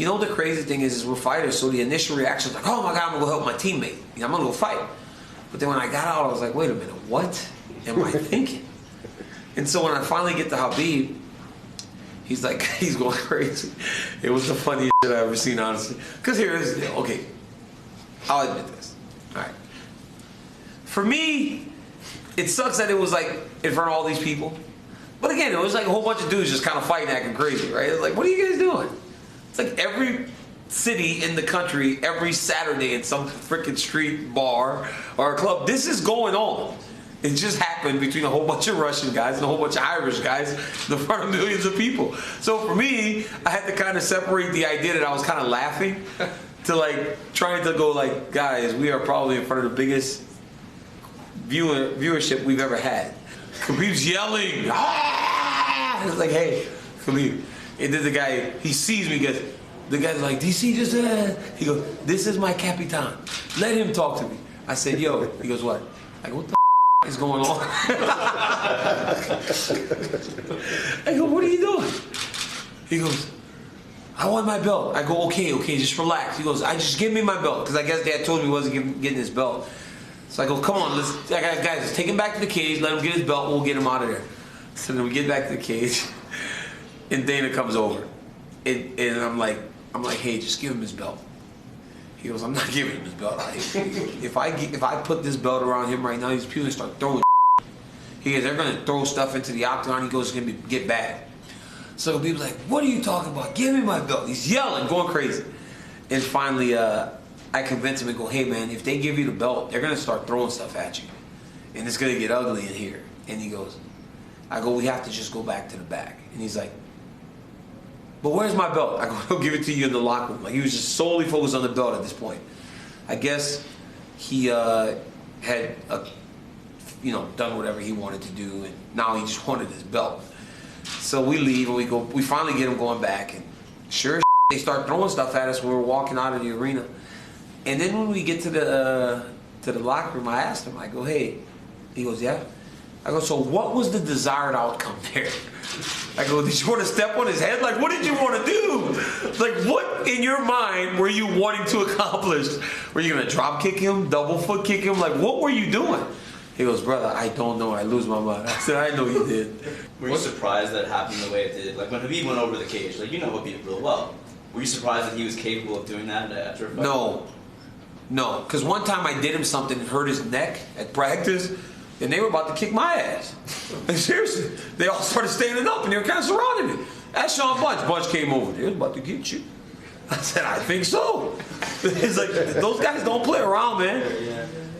You know, the crazy thing is we're fighters, so the initial reaction is like, oh my God, I'm going to go help my teammate. You know, I'm going to go fight. But then when I got out, I was like, wait a minute, what am I thinking? And so when I finally get to Khabib, he's like, he's going crazy. It was the funniest shit I've ever seen, honestly. Because here is the deal. Okay, I'll admit this. All right. For me, it sucks that it was like in front of all these people. But again, it was like a whole bunch of dudes just kind of fighting, acting crazy, right? It's like, what are you guys doing? It's like every city in the country, every Saturday in some freaking street bar or club, this is going on. It just happened between a whole bunch of Russian guys and a whole bunch of Irish guys in front of millions of people. So for me, I had to kind of separate the idea that I was kind of laughing to like trying to go like, guys, we are probably in front of the biggest viewership we've ever had. Khabib's yelling, ah! It's like, hey, Khabib. And then the guy, he sees me, goes, the guy's like, DC just said, he goes, this is my Capitan. Let him talk to me. I said, yo. He goes, what? I go, what the is going on? I go, what are you doing? He goes, I want my belt. I go, okay, just relax. He goes, just give me my belt. Because I guess Dad told me he wasn't getting his belt. So I go, come on, guys, let's take him back to the cage, let him get his belt, we'll get him out of there. So then we get back to the cage, and Dana comes over. And I'm like, hey, just give him his belt. He goes, I'm not giving him his belt. If I put this belt around him right now, these people start throwing He goes, they're going to throw stuff into the octagon. He goes, it's going to get bad. So people's like, what are you talking about? Give me my belt. He's yelling, going crazy. And finally, I convince him and go, hey man, if they give you the belt, they're going to start throwing stuff at you. And it's going to get ugly in here. And he goes, I go, we have to just go back to the back. And he's like, but where's my belt? I go, he'll give it to you in the locker room. Like, he was just solely focused on the belt at this point. I guess he had, done whatever he wanted to do, and now he just wanted his belt. So we leave, and we finally get him going back, and sure as they start throwing stuff at us when we're walking out of the arena. And then when we get to the locker room, I asked him, I go, hey, he goes, yeah. I go, so what was the desired outcome there? I go, did you want to step on his head? Like, what did you want to do? Like, what in your mind were you wanting to accomplish? Were you going to drop kick him, double foot kick him? Like, what were you doing? He goes, brother, I don't know. I lose my mind. I said, I know you did. Were you surprised that it happened the way it did? Like, when Khabib went over the cage, like, you know Khabib real well. Were you surprised that he was capable of doing that after a fight? No, because one time I did him something and hurt his neck at practice, and they were about to kick my ass. Like, seriously, they all started standing up and they were kind of surrounding me. That's Sean Bunch. Bunch came over. They was about to get you. I said, I think so. It's like, those guys don't play around, man.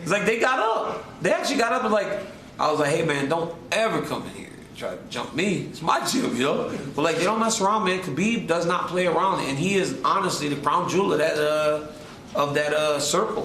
It's like, they got up. They actually got up and like, I was like, hey man, don't ever come in here and try to jump me. It's my gym, you know? But like, they don't mess around, man. Khabib does not play around, and he is honestly the crown jewel of that circle.